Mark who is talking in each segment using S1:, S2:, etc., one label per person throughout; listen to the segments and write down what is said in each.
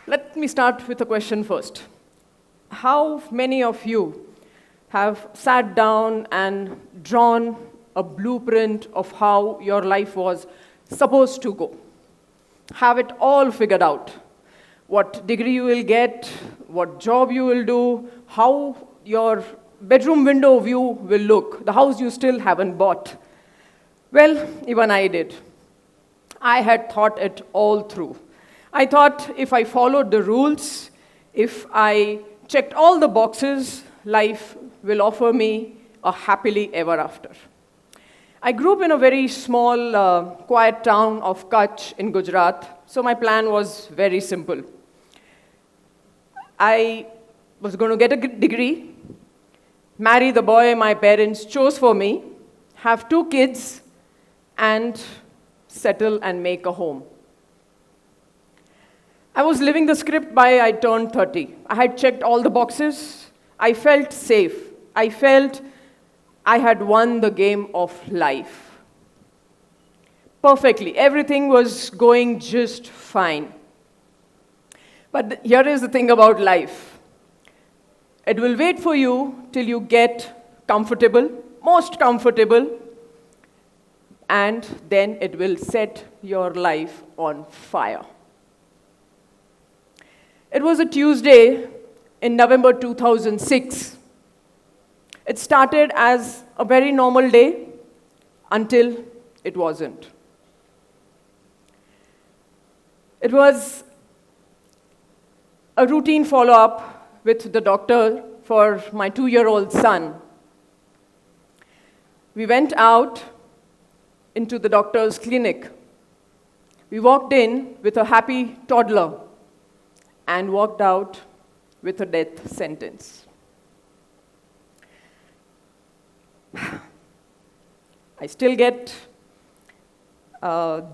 S1: Let me start with a question first. How many of you have sat down and drawn a blueprint of how your life was supposed to go? Have it all figured out? What degree you will get, what job you will do, how your bedroom window view will look, the house you still haven't bought. Well, even I did. I had thought it all through. I thought if I followed the rules, if I checked all the boxes, life will offer me a happily ever after. I grew up in a very small, quiet town of Kutch in Gujarat, so my plan was very simple. I was going to get a degree, marry the boy my parents chose for me, have 2 kids, and settle and make a home. I was living the script by I turned 30. I had checked all the boxes. I felt safe. I felt I had won the game of life. Perfectly. Everything was going just fine. But here is the thing about life. It will wait for you till you get comfortable, most comfortable, and then it will set your life on fire. It was a Tuesday in November 2006. It started as a very normal day until it wasn't. It was a routine follow-up with the doctor for my 2-year-old son. We went out into the doctor's clinic. We walked in with a happy toddler and walked out with a death sentence. I still get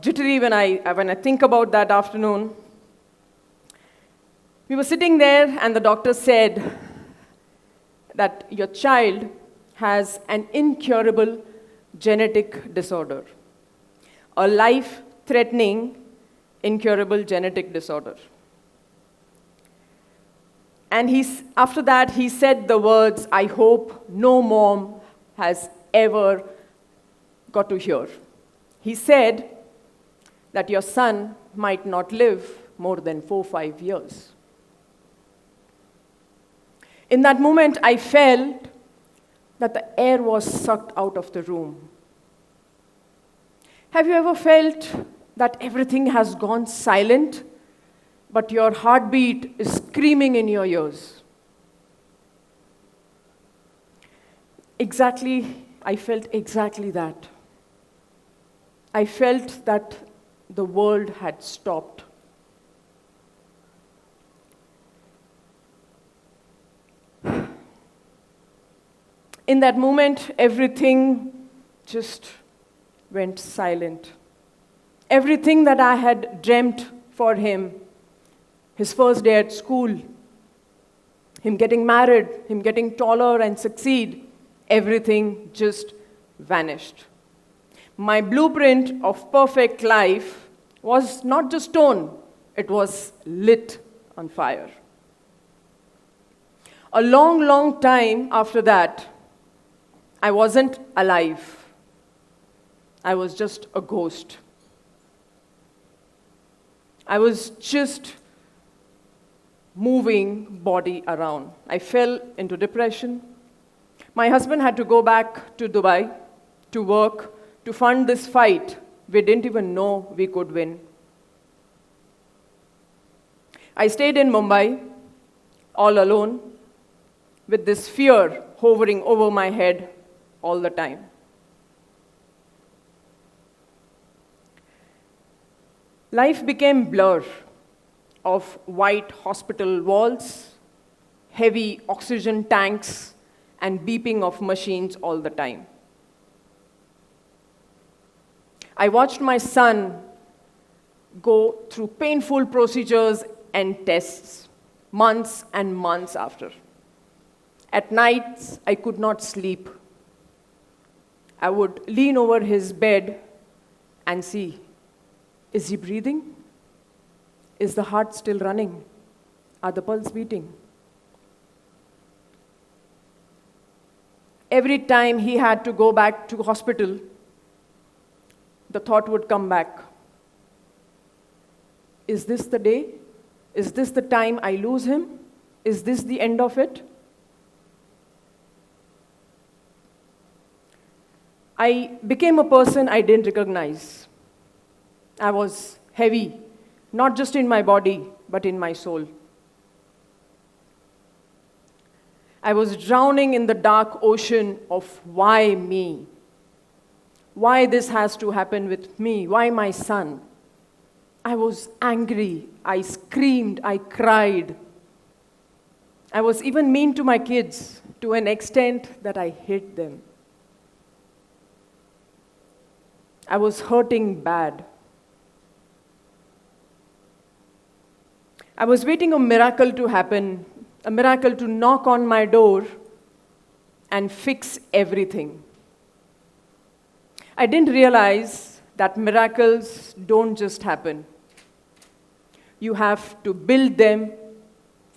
S1: jittery when I think about that afternoon. We were sitting there and the doctor said that your child has an incurable genetic disorder, a life-threatening incurable genetic disorder. And after that, he said the words, I hope no mom has ever got to hear. He said that your son might not live more than 4-5 years. In that moment, I felt that the air was sucked out of the room. Have you ever felt that everything has gone silent, but your heartbeat is screaming in your ears? Exactly, I felt exactly that. I felt that the world had stopped. In that moment, everything just went silent. Everything that I had dreamt for him, his first day at school, him getting married, him getting taller and succeed, everything just vanished. My blueprint of perfect life was not just stone, it was lit on fire. A long, long time after that, I wasn't alive. I was just a ghost. I was just moving body around. I fell into depression. My husband had to go back to Dubai to work to fund this fight we didn't even know we could win. I stayed in Mumbai all alone with this fear hovering over my head all the time. Life became blur of white hospital walls, heavy oxygen tanks, and beeping of machines all the time. I watched my son go through painful procedures and tests, months and months after. At nights, I could not sleep. I would lean over his bed and see, is he breathing? Is the heart still running? Are the pulse beating? Every time he had to go back to hospital, the thought would come back. Is this the day? Is this the time I lose him? Is this the end of it? I became a person I didn't recognize. I was heavy, not just in my body, but in my soul. I was drowning in the dark ocean of why me? Why this has to happen with me? Why my son? I was angry. I screamed. I cried. I was even mean to my kids to an extent that I hate them. I was hurting bad. I was waiting a miracle to happen, a miracle to knock on my door and fix everything. I didn't realize that miracles don't just happen. You have to build them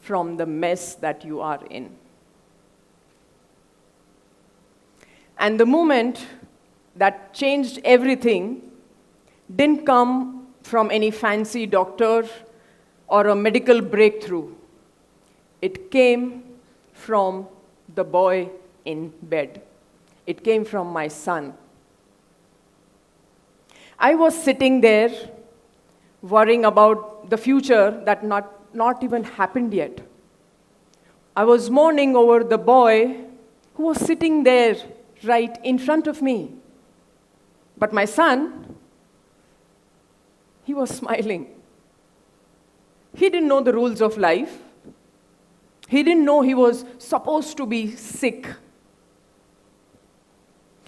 S1: from the mess that you are in. And the moment that changed everything didn't come from any fancy doctor or a medical breakthrough. It came from the boy in bed. It came from my son. I was sitting there worrying about the future that not even happened yet. I was mourning over the boy who was sitting there right in front of me. But my son, he was smiling. He didn't know the rules of life. He didn't know he was supposed to be sick.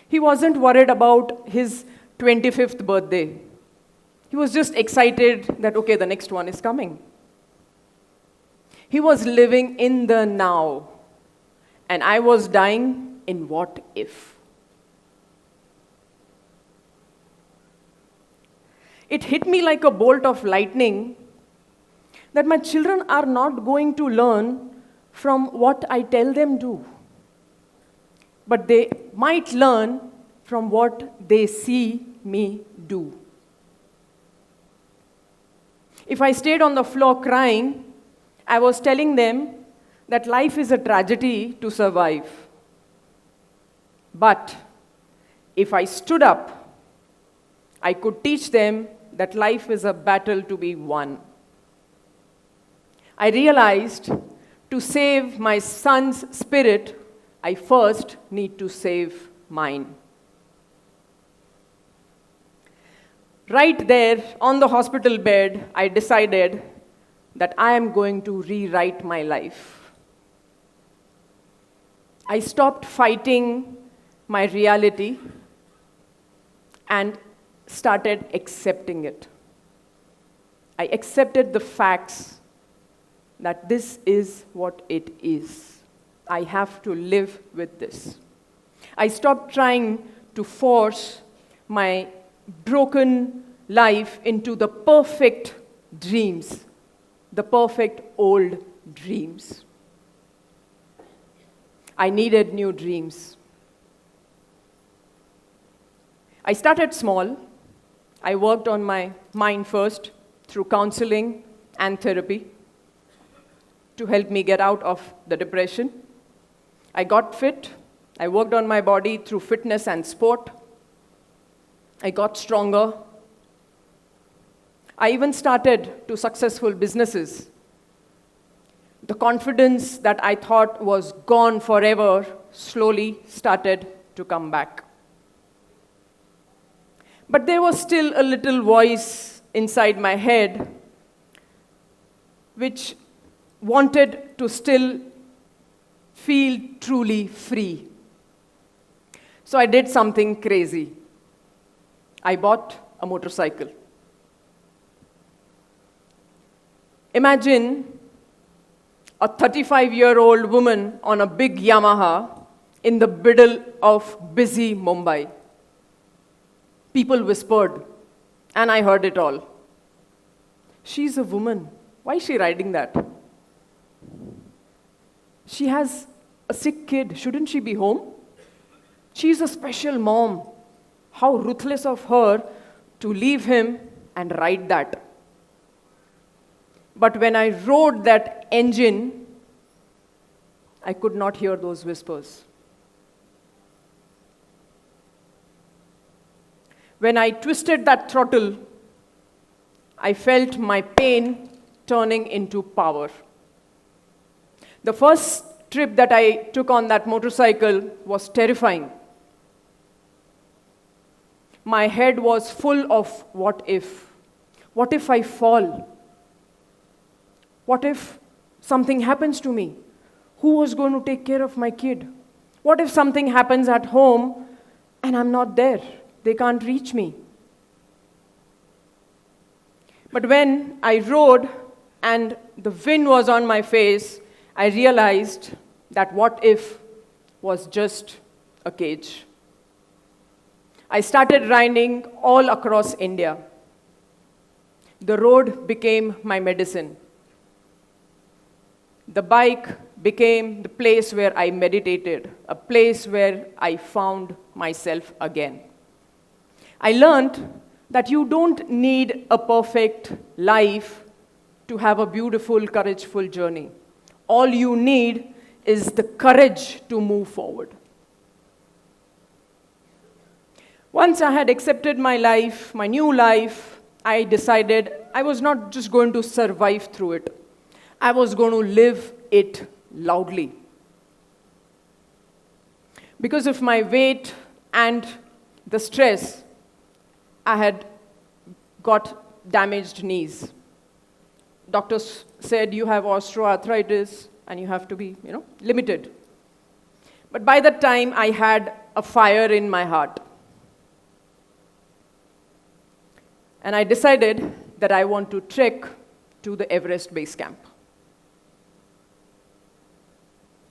S1: He wasn't worried about his 25th birthday. He was just excited that, okay, the next one is coming. He was living in the now, and I was dying in what if. It hit me like a bolt of lightning that my children are not going to learn from what I tell them to, but they might learn from what they see me do. If I stayed on the floor crying, I was telling them that life is a tragedy to survive. But if I stood up, I could teach them that life is a battle to be won. I realized to save my son's spirit, I first need to save mine. Right there on the hospital bed, I decided that I am going to rewrite my life. I stopped fighting my reality and started accepting it. I accepted the facts that this is what it is. I have to live with this. I stopped trying to force my broken life into the perfect dreams, the perfect old dreams. I needed new dreams. I started small. I worked on my mind first through counseling and therapy to help me get out of the depression. I got fit. I worked on my body through fitness and sport. I got stronger. I even started two successful businesses. The confidence that I thought was gone forever slowly started to come back. But there was still a little voice inside my head which wanted to still feel truly free. So I did something crazy. I bought a motorcycle. Imagine a 35-year-old woman on a big Yamaha in the middle of busy Mumbai. People whispered, and I heard it all. She's a woman. Why is she riding that? She has a sick kid. Shouldn't she be home? She's a special mom. How ruthless of her to leave him and ride that. But when I rode that engine, I could not hear those whispers. When I twisted that throttle, I felt my pain turning into power. The first trip that I took on that motorcycle was terrifying. My head was full of what if. What if I fall? What if something happens to me? Who was going to take care of my kid? What if something happens at home and I'm not there? They can't reach me. But when I rode and the wind was on my face, I realized that what if was just a cage. I started riding all across India. The road became my medicine. The bike became the place where I meditated, a place where I found myself again. I learned that you don't need a perfect life to have a beautiful, courageful journey. All you need is the courage to move forward. Once I had accepted my life, my new life, I decided I was not just going to survive through it. I was going to live it loudly. Because of my weight and the stress, I had got damaged knees. Doctors said you have osteoarthritis and you have to be, limited. But by that time, I had a fire in my heart. And I decided that I want to trek to the Everest base camp.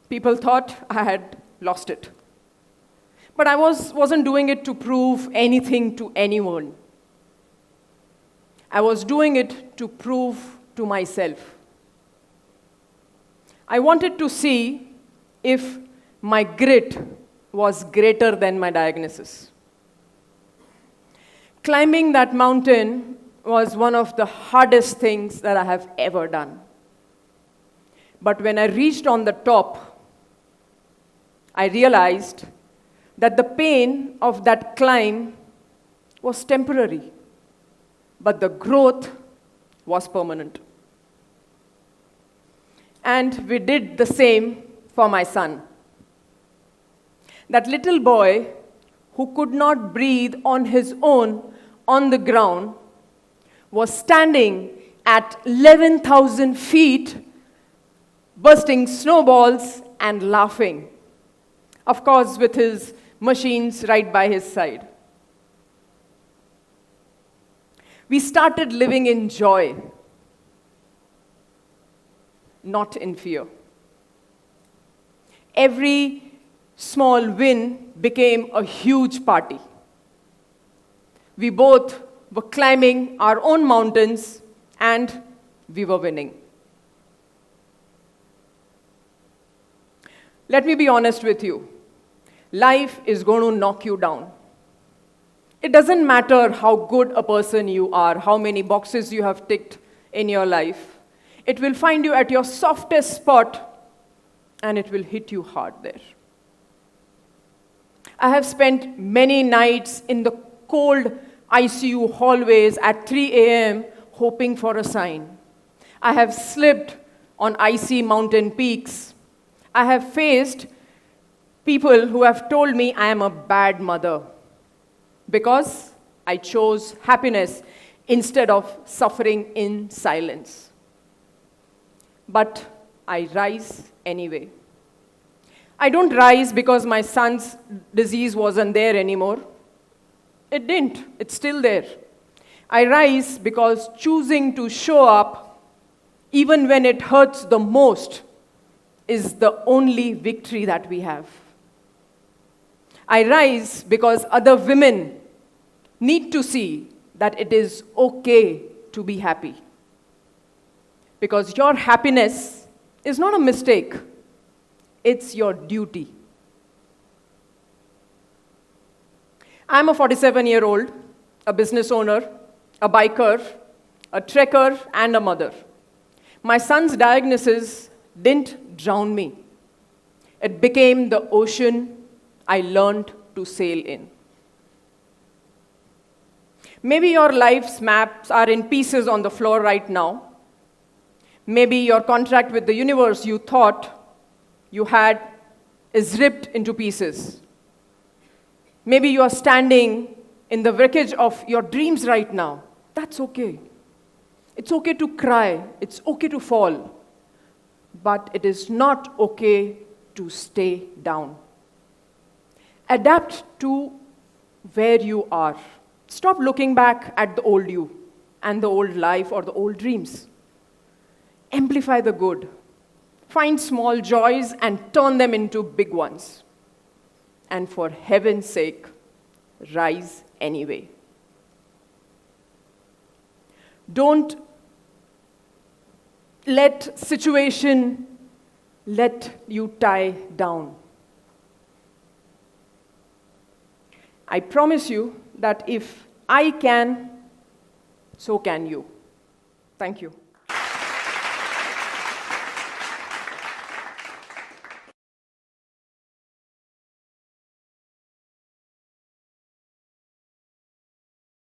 S1: People thought I had lost it. But I wasn't doing it to prove anything to anyone. I was doing it to prove to myself. I wanted to see if my grit was greater than my diagnosis. Climbing that mountain was one of the hardest things that I have ever done. But when I reached on the top, I realized that the pain of that climb was temporary, but the growth was permanent. And we did the same for my son. That little boy who could not breathe on his own on the ground was standing at 11,000 feet, bursting snowballs and laughing. Of course, with his machines right by his side. We started living in joy, not in fear. Every small win became a huge party. We both were climbing our own mountains and we were winning. Let me be honest with you. Life is going to knock you down. It doesn't matter how good a person you are, how many boxes you have ticked in your life. It will find you at your softest spot and it will hit you hard there. I have spent many nights in the cold ICU hallways at 3 a.m. hoping for a sign. I have slipped on icy mountain peaks. I have faced people who have told me I am a bad mother because I chose happiness instead of suffering in silence. But I rise anyway. I don't rise because my son's disease wasn't there anymore. It didn't. It's still there. I rise because choosing to show up, even when it hurts the most, is the only victory that we have. I rise because other women need to see that it is okay to be happy. Because your happiness is not a mistake. It's your duty. I'm a 47-year-old, a business owner, a biker, a trekker, and a mother. My son's diagnosis didn't drown me. It became the ocean I learned to sail in. Maybe your life's maps are in pieces on the floor right now. Maybe your contract with the universe you thought you had is ripped into pieces. Maybe you are standing in the wreckage of your dreams right now. That's okay. It's okay to cry. It's okay to fall. But it is not okay to stay down. Adapt to where you are. Stop looking back at the old you and the old life or the old dreams. Amplify the good. Find small joys and turn them into big ones. And for heaven's sake, rise anyway. Don't let situation let you tie down. I promise you that if I can, so can you. Thank you.